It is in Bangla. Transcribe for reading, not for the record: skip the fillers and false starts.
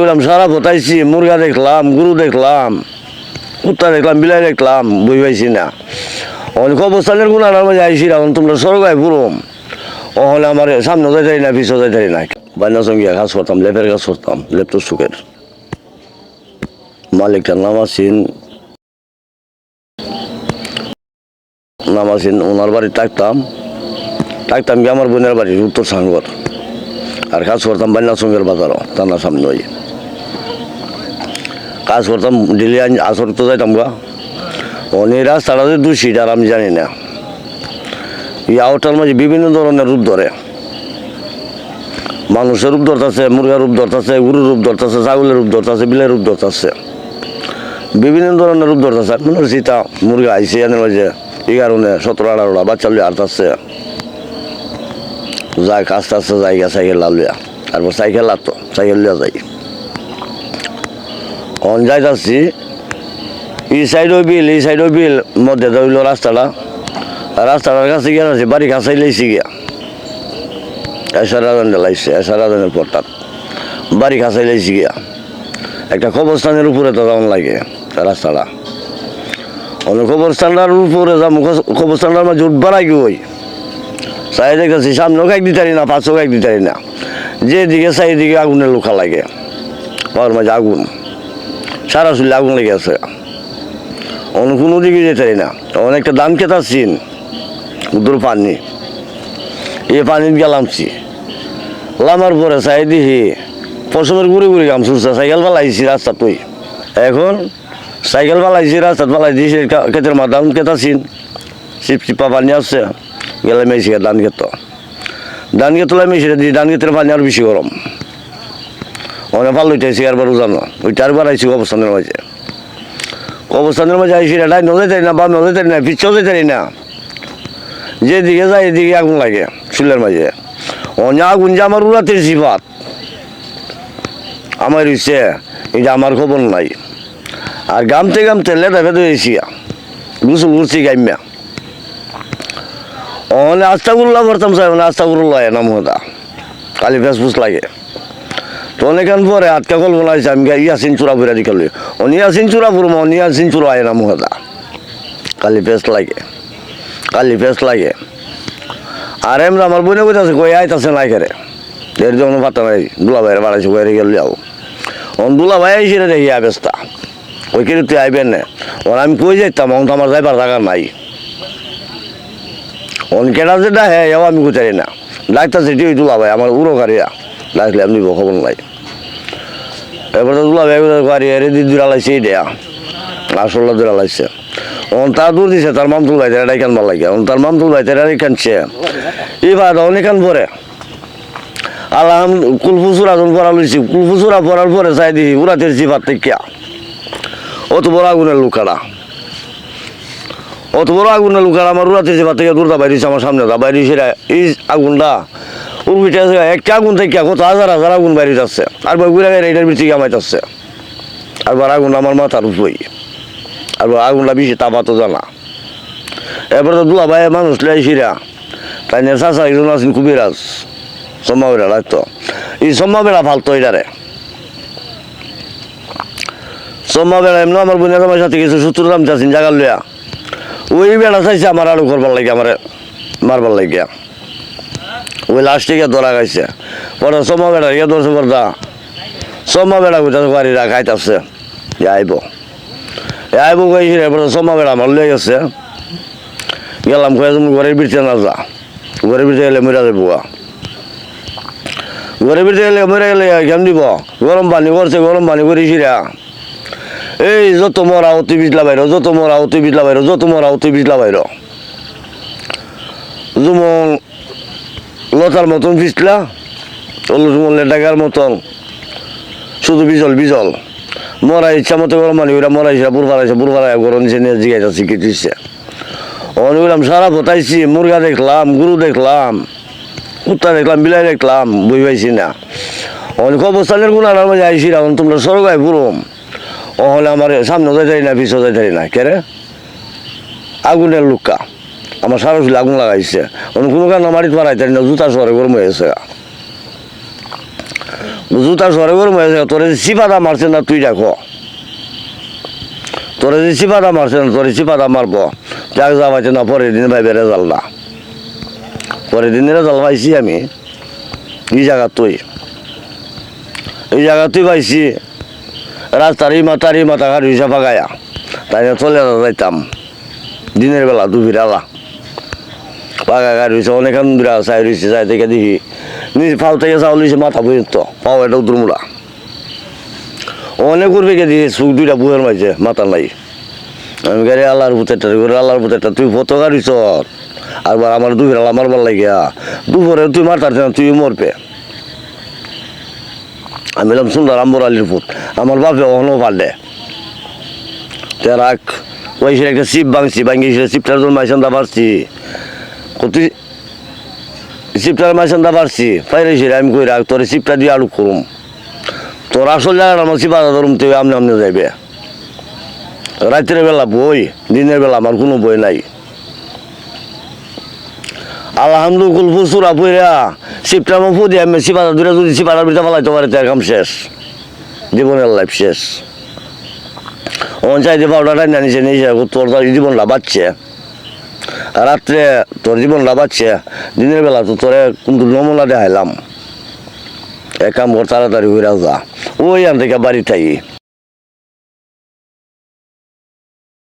বললাম সারা ফোটাইছি, মুরগা দেখলাম, গরু দেখলাম, কুত্তা দেখলাম, বিলাই দেখলাম, বই পাইছি না। কবরস্থানের গুণার মাঝে আইসি এখন তোমরা সরগায় পুরো ওহলে আমার সামনে যাইতারি না, পিছনে যাইতারি না। বান্না সঙ্গিয়া কাজ করতাম, লেপের কাজ করতাম, লেপ তো সুখের। মালিকটার নাম আসিন, ওনার বাড়ি থাকতাম কি আমার বোনের বাড়ির উত্তর সাঙ্গর। আর কাজ করতাম বান্না সঙ্গের বাজারও, থানার সামনে ওই কাজ করতাম। ডেলি আসর তো যাইতাম গা। অনেক রাস্তাটা যে দূষিত আর আমি জানি না। এই আউটার মাঝে বিভিন্ন ধরনের রূপ ধরে, মানুষের রূপ ধরতেছে, মুরগার রূপ ধরতেছে, গরুর রূপ ধরতেছে, ছাগলের রূপ ধরতেছে, বিলের রূপ ধরতেছে, বিভিন্ন ধরনের রূপ ধরতেছে। মনে হচ্ছে তা মুরগা আইসে এনে মাঝে 11-17-18টা বাচ্চা লিয়ে আটতাছে, যায় কাজটা আসছে, জায়গা সাইকেল লালিয়া, তারপর সাইকেল লাগতো, সাইকেল লিয়া যাই। অন যাইতাছি এই সাইডও বিল মধ্যে ধরল রাস্তাটার কাছে গিয়ে আছে বাড়ি কাছাই লাইছি গিয়া এসারাজনের পরটা বাড়ি কাছাই লাইছি গিয়া একটা কবরস্থানের উপরে তো যেমন লাগে রাস্তাটা। অনেক কবরস্থানটার উপরে যাম, কবরস্থানটার মাঝে উঠবার আগে ওই চাই দেখতেছি সামনেও কাক দিতারি না, পাঁচও কাক দিতারি না, যেদিকে চারিদিকে আগুনের লোখা লাগে, ওর মাঝে আগুন, সারা চুলে আগুন লেগে আছে। অন্য কোনো দিকে যেতারি না। অনেকটা দাম খেতা চিন উত্তর পানি, এ পানি গেলামছি, লামার পরে চাই দেখি পশমের ঘুরে গাম চুলছে, সাইকেল পালাইছি রাস্তা তুই। এখন সাইকেল পালাইছি রাস্তা পালাই দিয়েছি, ক্ষেতের মা দাম খেতা চিন চিপা পানি আসছে, গেলে মেশি ধান খেত মেশিটা দিয়ে ধান খেতের পানি আর বেশি গরম। অনেক ভালো উঠেছি আরবার জানো, ওইটা আরবার আইসি অবস্থানের মাঝে আইসি ডাই নজাইতারি না, বা নজাইতারি না, পিছাও যাইতারি না, যেদিকে যায় এদিকে আগুন লাগে চুলের মাঝে। অনেক আগুন যে আমার উড়াতের জিভাত আমার হইছে, এটা আমার খবর নাই। আর গামতে লেটা ফেতে হয়েছি, গুসল করছি গাইমা। অনে আস্তাগুল্লা করতাম চাই, আস্তাগুল্লা নাম হতা কালি ফেসফুস লাগে। তো অনেকক্ষণ পরে আটকা কল বলাইছে, আমি ইয়াসিন চূড়া ফুরা দিকালি, অনিয়াসিন চূড়া ফুরম, অনিয়াসিন চূড়া আয় নাম হতা কালি ফেস লাগে। আর এমরা আমার বোনে কোথাছে কই আইতাছে না এখানে, এর জন্য পাতা নাই, দুলা ভাইয়ের বাড়াইছে কয়ে গেল যাও। দুলা ভাই আইসি রে দেখি অবস্থা, ওই কিন্তু তুই আইবেন না, ওর আমি কই যাইতাম, অন তো আমার যাইবার জায়গা নাই। অনকেটা যেটা হ্যাঁ এও আমি কোথায় না ডাক্তার সেটি ওই দুলা ভাই আমার উড়োকারিয়া ডাকলে আমি খবর নাই। এবার তো দুলা ভাই গাড়ি এরে দিদুরা লাইছে এই দেয়া আসল্লা দুরা লাইছে। তার দূর দিছে তার মামতুল ভাই তারা ডাইকান ভাল লাগে, তার মামতুল ভাই তারা কানছে এবার অনেকান পরে আল্লাহ কুলফুসুরা যখন পড়া লইছি, কুলফুসুরা পড়ার পরে চাই দিই উড়াতের জিভার থেকে অত বড় আগুনের লুকারা, অত বড় আগুনের লুকারা আমার উড়াতের জিভার থেকে দূরটা বাইরেছে আমার সামনে, বাইরে সেটা এই আগুনটা উর্বিটা একটা আগুন থেকে কত হাজার আগুন বাইরে যাচ্ছে, আর ঘুরে গেলে এটার ভিতরে কামাইতেছে, আর আগুন আমার মাথার উপরে, আর আগুনটা বেশি তাপাতো জানা। এরপরে তো দুলা ভাই মানুষ লাইছিরা তাই নিয়ে চাষা একজন আছেন কুবিরাজ সম্মা বেড়া লাগতো, এই সম্মা বেড়া ফালতো এটারে সম্মা বেড়া এমনি আমার বোনের আমার সাথে কিছু সূত্র দাম চাচ্ছেন জায়গা লইয়া, ওই বেড়া চাইছে আমার আরো করবার লাগে, আমার মারবার লাগিয়া, ওই লাস্টে গিয়ে ধরা খাইছে। পরে সম্মা বেড়া গিয়ে ধরছে পর্দা সম্মা বেড়া কোথাও বাড়িরা খাইতেছে আইব গেছি। এরপরে সম্মা বেড়া আমার লয়ে গেছে, গেলাম কয়ে তুমি ঘরের ভিতরে না যা, ঘরের ভিতরে গেলে মরা যাবো, ঘরের ভিতরে গেলে মরে গেলে কেমন দিব, গরম পানি করছে, গরম পানি করেছি রা এই যত মরা অতি বিজলা বাইর, যত মরা অতি বিজলা বাইর, যত মরা অতি বিজলা বাইর, যেমন লতার মতন পিছলা টাকার মতন শুধু বিজল মরা ইচ্ছা মতো গরম পানি ওরা মরাইছে বুড়াই গরম নিচে নিয়ে জিগাইছে কি দিচ্ছে। বললাম সারা ফোটাইছি, মুরগা দেখলাম, গরু দেখলাম, কুত্তা দেখলাম, বিলাই দেখলাম, বই পাইছি না। কবরস্থানের গুণার মাঝে আইসি এখন তোমরা সরগায় পুরো ওহলে আমার সামনে যাইতারি না, পিছনে যাইতারি না, কেরে আগুনের লুকা আমার সারা চুলে আগুন লাগাইছে, কোনো কারণে মারিতে পারাইতারি না, জুতা শহরে গরম হয়েছে। জুতা সরে গরম হয়ে যায় তোরে চিপাদা মারছে না তুই দেখো তোরে যে চিপাদা মারছে না তোরে চিপাদা মারবো যাক যা পাইছে না পরের দিন ভাইবে রেজাল্ট না পরের দিন রেজাল্ট পাইছি আমি এই জায়গা তুই পাইছি রাস্তার এই মাথা ঘাট হিসাব গায়া তাই চলে যাইতাম দিনের বেলা দুপুরালা পাকা গাড়ি হয়েছে অনেকক্ষণ বিরা চাই রয়েছে যাই থেকে দেখি নিজে ফাউ থেকে চাউল হয়েছে মাথা পর্যন্ত পাও এটা উত্তরমুড়া অনেক উঠবে দিয়ে চুখ দুইটা বুয়ের মাঝে মাথা নাই আমি গাড়ি আল্লাহর পুতেরটা তুই ফটো গাড়িছ আরবার আমার দুপুরালা মারবার লাগিয়া দুপুরে তুই মারতার না তুই মরবে আমি এলাম সুন্দর আম্বর আলীর পুত আমার বাপে অহনও পাল্টে রাখ ওই একটা চিপ ভাঙিয়েছিল চিপটার জন্য মাইসান্দা পারছি তুই চিপটার মাইসান্দা পারছি পাইরেছিল আমি কই রাখ তোর চিপটা দিয়ে আলু করুম তোর আসল জায়গাটা আমার চিপাটা ধরুম তুই আমনে আমনে যাইবে রাত্রের বেলা বই দিনের বেলা আমার কোনো বই নাই আলহামদুল ফুসুরা পইরা চিপটা আমার ফুদি আমি চিপাটা দূরে যদি চিপাটার ভিতরে ফেলাইতে পারে তার কাম শেষ জীবনের লাইফ শেষ চাইতে পাউডারটা নিয়ে নিয়েছে তোর জীবনটা বাঁচছে রাত্রে তোর জীবনটা বাঁচছে দিনের বেলা তো তোরে কিন্তু নমুনা দেখাইলাম এক কাম কর তাড়াতাড়ি হয়ে যা ওই আন থেকে বাড়ি থাকি